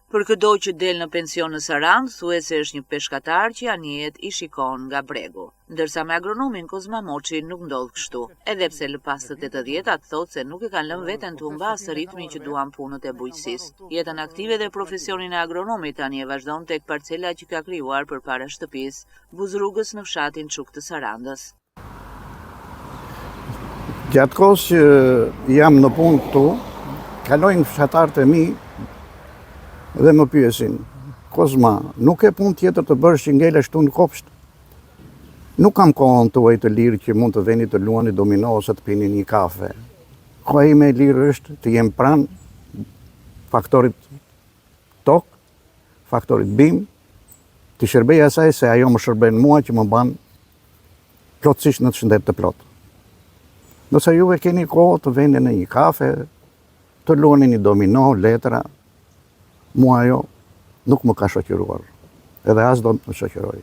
Për këdo që del në pension në Sarandë, thuhet se është një peshkatar që anijet I shikon nga bregu. Ndërsa me agronomin Kozma Moçi nuk ndodh kështu. Edhe pse lë pas të 80-at thotë se nuk e kanë lënë veten të humbasë ritmin që duan punët e bujqësisë. Jetën aktive dhe profesionin e agronomit tani e vazhdon tek parcela që ka krijuar përpara shtëpisë, Buzrrugës në fshatin Çuk të Sarandës. Gjatë kohës që jam në punë këtu, kalojnë fshatarët e mi dhe më pyesin, Kozma, nuk e punë tjetër të bërsh që ngele shtu në kopsht? Nuk kam kohën tuaj të lirë që mund të veni të luani domino ose të pini një kafe. Koha ime e lirë është të jem pranë faktorit tokë, faktorit bim, të shërbej asaj se ajo më shërben mua që më ban plotësisht në të shëndet të plotë. Nëse juve keni kohë të veni në një kafe, të luani një domino, letra, mua ajo nuk më ka shoqëruar, edhe as do të më shoqëroj.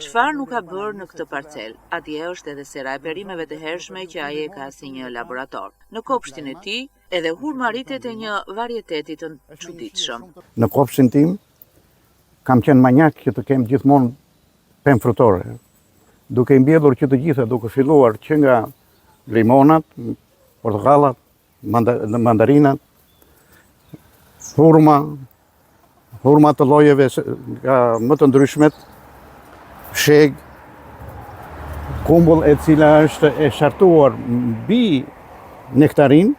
Çfarë nuk ka bërë në këtë parcel? Atje është edhe sera e perimeve të hershme që ai e ka si një laborator. Në kopshtin e tij, edhe hurmaritet e një varieteti të çuditshëm. Në kopshtin tim kam qenë manjak që të kem gjithmonë pemë frutore, duke I mbjedhur që të gjitha, duke filluar që nga limonat, portokallat, mandarinat, hurma të llojeve nga më të ndryshmet, sheg, kumbull e cila është e shartuar mbi nektarin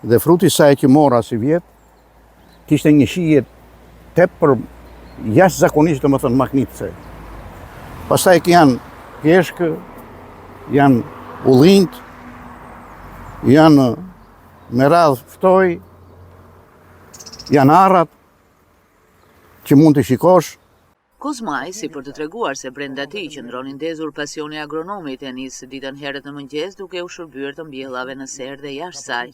dhe fruti saj që mora si vjet, kishte një shije tepër jashtëzakonisht domethënë magnitse. Pastaj janë pjeshkë, janë ullinjt, janë me radhë ftoj, janë arrat që mund të shikosh. Kozmaj, si për të treguar se brenda tij qëndron I ndezur pasioni agronomit, e nis ditën herët në mëngjes duke u shërbyer të mbjellave në serë dhe jashtë saj.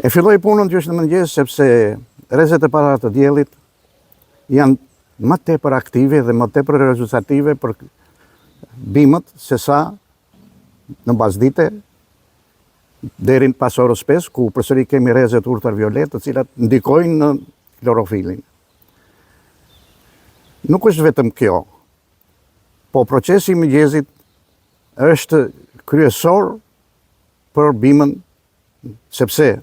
E filloi punën që është në mëngjes sepse rrezet e para të diellit janë më tepër aktive dhe më tepër rezultative për bimët se sa në bazdite deri pas orës 5, ku përsëri kemi rrezet ultraviolet, të cilat ndikojnë në klorofilin. Nuk është vetëm kjo, po procesi I mëngjesit është kryesor për bimën, sepse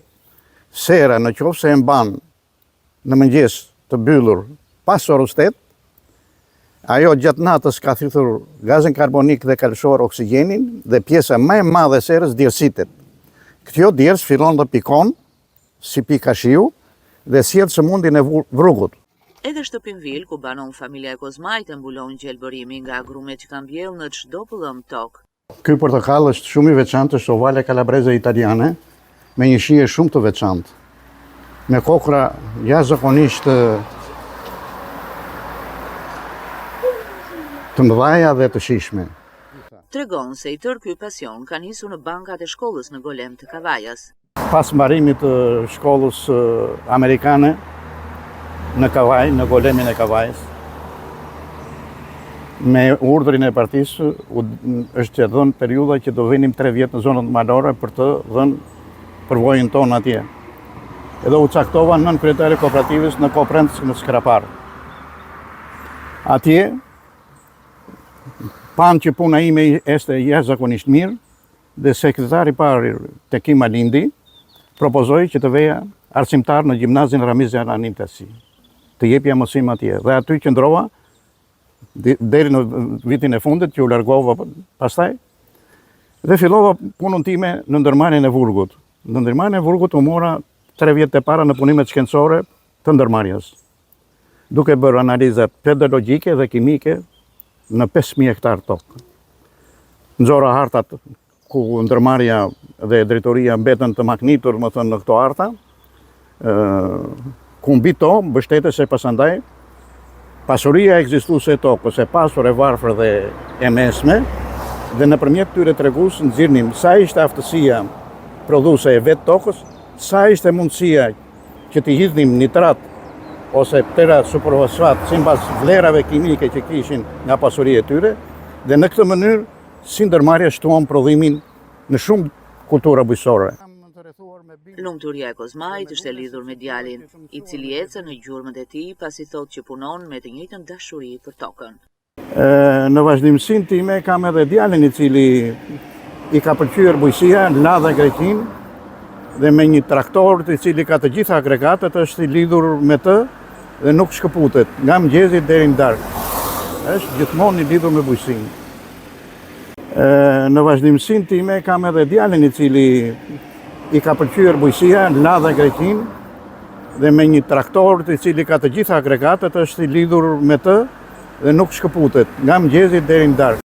sera në qoftë se e mban në mëngjes të mbyllur pas orës 8, ajo gjatë natës ka thithur gazin karbonik dhe kalshor oksigjenin dhe pjesa më e madhe e serës djersitet. Kjo djers fillon dhe pikon, si pika shiu, dhe sjell sëmundjen e vrugut. Edhe shtëpinvil ku banon familja e Kozmajt e mbulon gjelbërimi nga agrumet që kanë mbjellë në çdo pëllëm tok. Ky portokall është shumë I veçantë, është ovale calabrese italiane, me një shije shumë të veçantë, me kokra jashtëzakonisht të mëdha dhe të shijshme. Tregon se I tërë ky pasion ka nisur në bankat e shkollës në Golem të Kavajës. Pas mbarimit të shkollës amerikane në Kavaj, në Golemin e Kavajës, me urdhrin e partisë është dhënë periudha që do vinim 3 vjet në zonën malore për të dhënë përvojën tonë atje. Edhe u caktova nën kryetare kooperativës në Koprend në Skrapar. Atje panë që puna ime është jashtëzakonisht mirë dhe sekretari parë Tekim Alindi propozoi që të veja arsimtar në gjimnazin Ramiz Anim Tasi, të jepja mësim atje. Dhe aty qëndrova deri në vitin e fundit që u largova pastaj dhe fillova punën time në ndërmarrjen e Vurgut. Në ndërmarrjen e Vurgut u mora 3 vjet e para në punimet shkencore të ndërmarrjes, duke bërë analizat pedologjike dhe kimike në 5.000 hektar tokë. Nxora hartat ku ndërmarrja dhe drejtoria mbetën të magnitur, më thënë, në këto harta, ku mbi to mbështetese pasandaj pasuria ekzistuese e tokës, e pasur, e varfër dhe e mesme, dhe nëpërmjet këtyre tregues nxirnim sa ishte aftësia prodhuese e vetë tokës, sa ishte mundësia që të hidhnim nitrat ose ptera superfosfat sipas vlerave kimike që kishin nga pasuria e tyre, dhe në këtë mënyrë si ndërmarrja shtuan prodhimin në shumë kultura bujqësore. Lumturia e Kozmait është e lidhur me djalin, I cili ecën në gjurmët e tij pasi thotë që punon me të njëjtën dashuri për tokën. Në vazhdimsinë time kam edhe djalin I cili I ka pëlqyer bujësia, la dhe Greqin, dhe me një traktor I cili ka të gjitha agregatet është I lidhur me të dhe nuk shkëputet, nga mëngjesi deri në darkë. Është gjithmonë I lidhur me bujësinë. Në vazhdimsinë time kam edhe djalin I cili I ka pëlqyer bujësia, la dhe Greqin, dhe me një traktor I cili ka të gjitha agregatet është I lidhur me të dhe nuk shkëputet, nga mëngjesi deri në darkë.